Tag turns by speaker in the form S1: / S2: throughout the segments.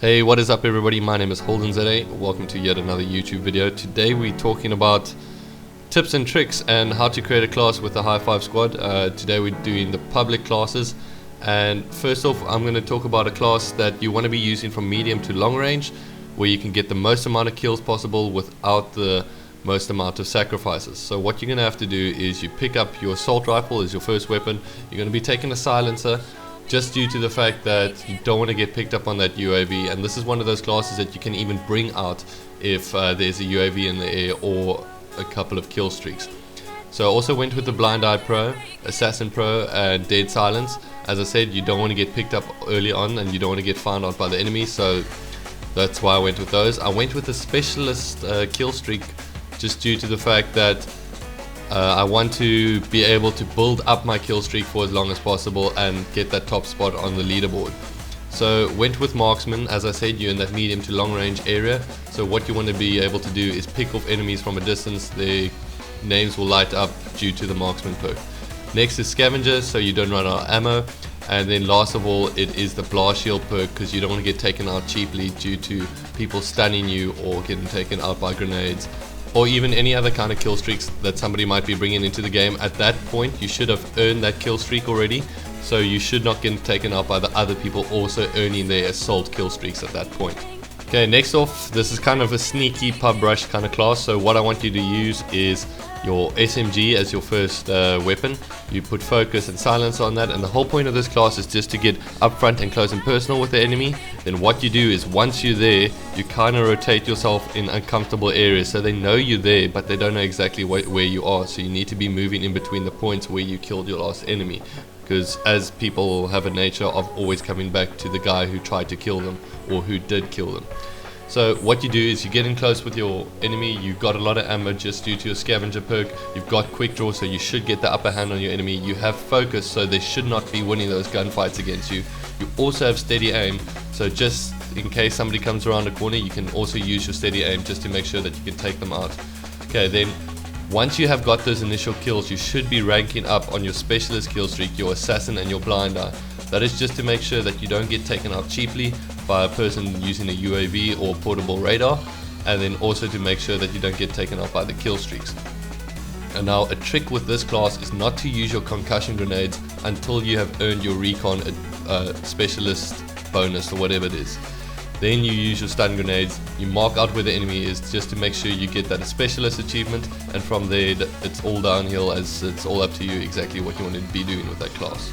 S1: Hey, what is up everybody? My name is Holden ZA. Welcome to yet another YouTube video. Today we're talking about tips and tricks and how to create a class with the High Five Squad. Today we're doing the public classes, and first off I'm going to talk about a class that you want to be using from medium to long range, where you can get the most amount of kills possible without the most amount of sacrifices. So what you're going to have to do is you pick up your assault rifle as your first weapon. You're going to be taking a silencer, just due to the fact that you don't want to get picked up on that UAV, and this is one of those classes that you can even bring out if there's a UAV in the air or a couple of kill streaks. So I also went with the Blind Eye Pro, Assassin Pro and Dead Silence. As I said, you don't want to get picked up early on and you don't want to get found out by the enemy, so that's why I went with those. I went with the Specialist kill streak just due to the fact that I want to be able to build up my kill streak for as long as possible and get that top spot on the leaderboard. So went with Marksman. As I said, you're in that medium to long range area, so what you want to be able to do is pick off enemies from a distance. Their names will light up due to the Marksman perk. Next is Scavenger, so you don't run out of ammo. And then last of all, it is the Blast Shield perk, because you don't want to get taken out cheaply due to people stunning you or getting taken out by grenades, or even any other kind of kill streaks that somebody might be bringing into the game. At that point you should have earned that kill streak already, so you should not get taken out by the other people also earning their assault kill streaks at that point. Okay, next off, this is kind of a sneaky pub rush kind of class, so what I want you to use is your SMG as your first weapon. You put focus and silence on that, and the whole point of this class is just to get up front and close and personal with the enemy. Then what you do is, once you're there, you kind of rotate yourself in uncomfortable areas, so they know you're there but they don't know exactly where you are, so you need to be moving in between the points where you killed your last enemy, because as people have a nature of always coming back to the guy who tried to kill them or who did kill them. So what you do is you get in close with your enemy. You've got a lot of ammo just due to your Scavenger perk. You've got quick draw, so you should get the upper hand on your enemy. You have focus, so they should not be winning those gunfights against you. You also have steady aim, so just in case somebody comes around the corner, you can also use your steady aim just to make sure that you can take them out. Okay, then once you have got those initial kills, you should be ranking up on your Specialist kill streak, your Assassin and your Blind Eye. That is just to make sure that you don't get taken out cheaply by a person using a UAV or portable radar, and then also to make sure that you don't get taken out by the kill streaks. And now a trick with this class is not to use your concussion grenades until you have earned your recon specialist bonus or whatever it is. Then you use your stun grenades, you mark out where the enemy is just to make sure you get that specialist achievement, and from there it's all downhill, as it's all up to you exactly what you want to be doing with that class.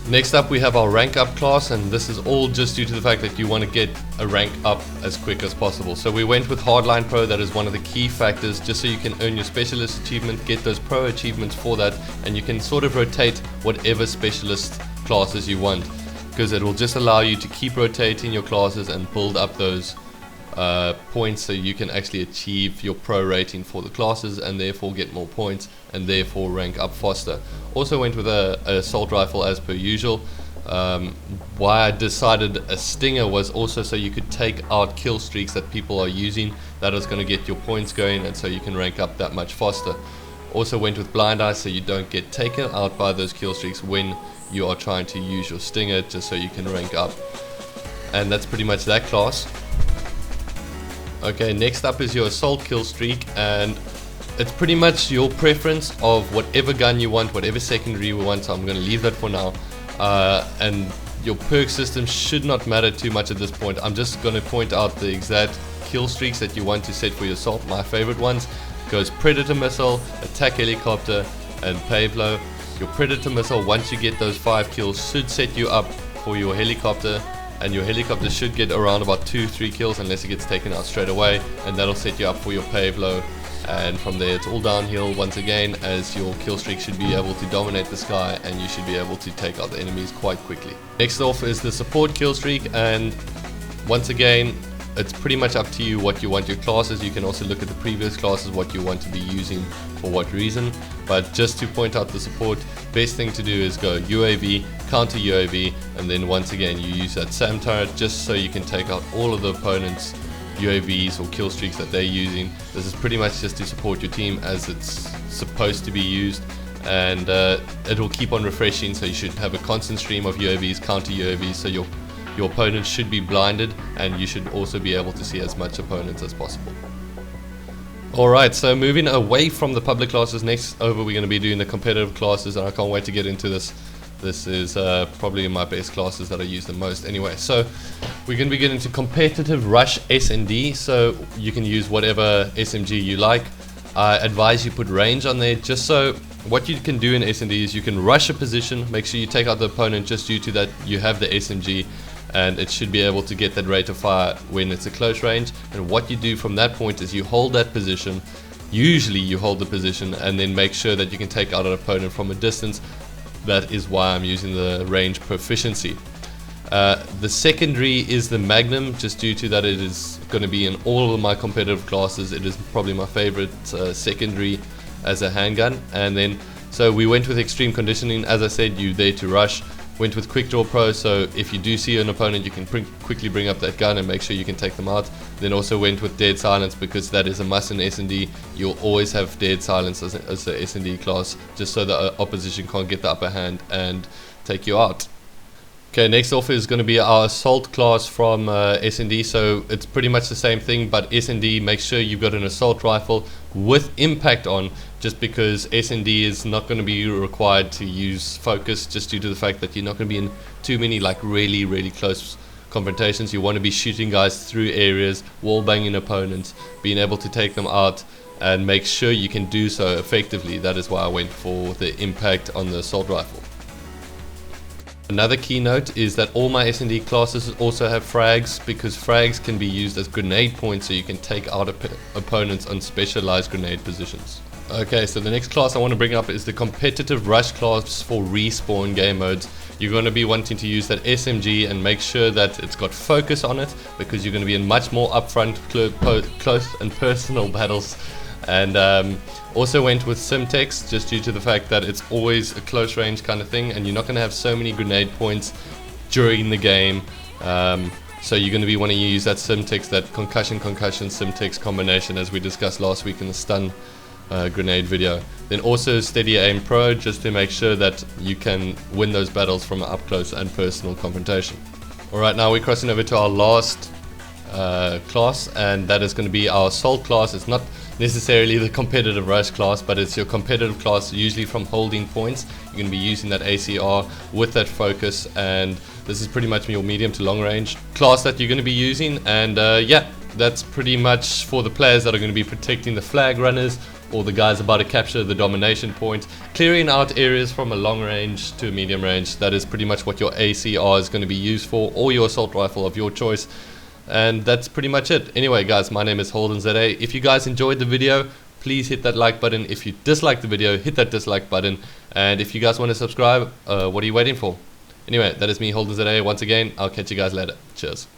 S1: Next up we have our rank up class, and this is all just due to the fact that you want to get a rank up as quick as possible. So we went with Hardline Pro. That is one of the key factors, just so you can earn your specialist achievement, get those pro achievements for that, and you can sort of rotate whatever specialist classes you want, because it will just allow you to keep rotating your classes and build up those points, so you can actually achieve your pro rating for the classes and therefore get more points and therefore rank up faster. Also went with a assault rifle as per usual. Why I decided a Stinger was also so you could take out kill streaks that people are using. That is going to get your points going, and so you can rank up that much faster. Also went with Blind Eye, so you don't get taken out by those kill streaks when you are trying to use your Stinger, just so you can rank up. And that's pretty much that class. Okay, next up is your assault kill streak, and it's pretty much your preference of whatever gun you want, whatever secondary you want, so I'm going to leave that for now. And your perk system should not matter too much at this point. I'm just going to point out the exact kill streaks that you want to set for your assault. My favorite ones goes Predator Missile, Attack Helicopter and Pavlo. Your Predator Missile, once you get those 5 kills, should set you up for your helicopter, and your helicopter should get around about 2-3 kills unless it gets taken out straight away, and that'll set you up for your Pavlo. And from there it's all downhill once again, as your kill streak should be able to dominate the sky and you should be able to take out the enemies quite quickly. Next off is the support kill streak, and once again it's pretty much up to you what you want your classes. You can also look at the previous classes, what you want to be using for what reason, but just to point out the support, best thing to do is go UAV, counter UAV, and then once again you use that SAM turret just so you can take out all of the opponents UAVs or kill streaks that they're using. This is pretty much just to support your team as it's supposed to be used, and it will keep on refreshing, so you should have a constant stream of UAVs, counter UAVs, so your your opponent should be blinded, and you should also be able to see as much opponents as possible. Alright, so moving away from the public classes, next over we're going to be doing the competitive classes, and I can't wait to get into this. This is probably my best classes that I use the most anyway. So we're going to be getting into competitive rush S&D, so you can use whatever SMG you like. I advise you put range on there, just so what you can do in S&D is you can rush a position, make sure you take out the opponent just due to that you have the SMG, and it should be able to get that rate of fire when it's a close range. And what you do from that point is you hold that position, usually you hold the position, and then make sure that you can take out an opponent from a distance. That is why I'm using the range proficiency. The secondary is the Magnum, just due to that it is going to be in all of my competitive classes. It is probably my favorite secondary as a handgun. And then so we went with extreme conditioning. As I said, you there to rush. Went with quick draw pro, so if you do see an opponent you can quickly bring up that gun and make sure you can take them out. Then also went with dead silence, because that is a must in S&D. You'll always have dead silence as the S&D class, just so the opposition can't get the upper hand and take you out. Okay, next off is going to be our assault class from S&D. So it's pretty much the same thing, but S&D, make sure you've got an assault rifle with impact on, just because S&D is not going to be required to use focus, just due to the fact that you're not going to be in too many like really close confrontations. You want to be shooting guys through areas, wall banging opponents, being able to take them out, and make sure you can do so effectively. That is why I went for the impact on the assault rifle. Another key note is that all my S&D classes also have frags, because frags can be used as grenade points, so you can take out opponents on specialized grenade positions. Okay, so the next class I want to bring up is the competitive rush class for respawn game modes. You're going to be wanting to use that SMG and make sure that it's got focus on it, because you're going to be in much more upfront, close and personal battles. And also went with Simtex, just due to the fact that it's always a close range kind of thing, and you're not going to have so many grenade points during the game. So you're going to be wanting to use that Simtex, that concussion Simtex combination, as we discussed last week in the stun grenade video. Then also Steady Aim Pro, just to make sure that you can win those battles from an up close and personal confrontation. Alright, now we're crossing over to our last class, and that is going to be our assault class. It's not necessarily the competitive rush class, but it's your competitive class, usually from holding points. You're going to be using that ACR with that focus, and this is pretty much your medium to long range class that you're going to be using. And yeah, that's pretty much for the players that are going to be protecting the flag runners, or the guys about to capture the domination point, clearing out areas from a long range to a medium range. That is pretty much what your ACR is going to be used for, or your assault rifle of your choice. And that's pretty much it. Anyway guys, my name is Holden ZA. If you guys enjoyed the video, please hit that like button. If you dislike the video, hit that dislike button. And if you guys want to subscribe, what are you waiting for? Anyway, that is me, Holden ZA. Once again, I'll catch you guys later. Cheers.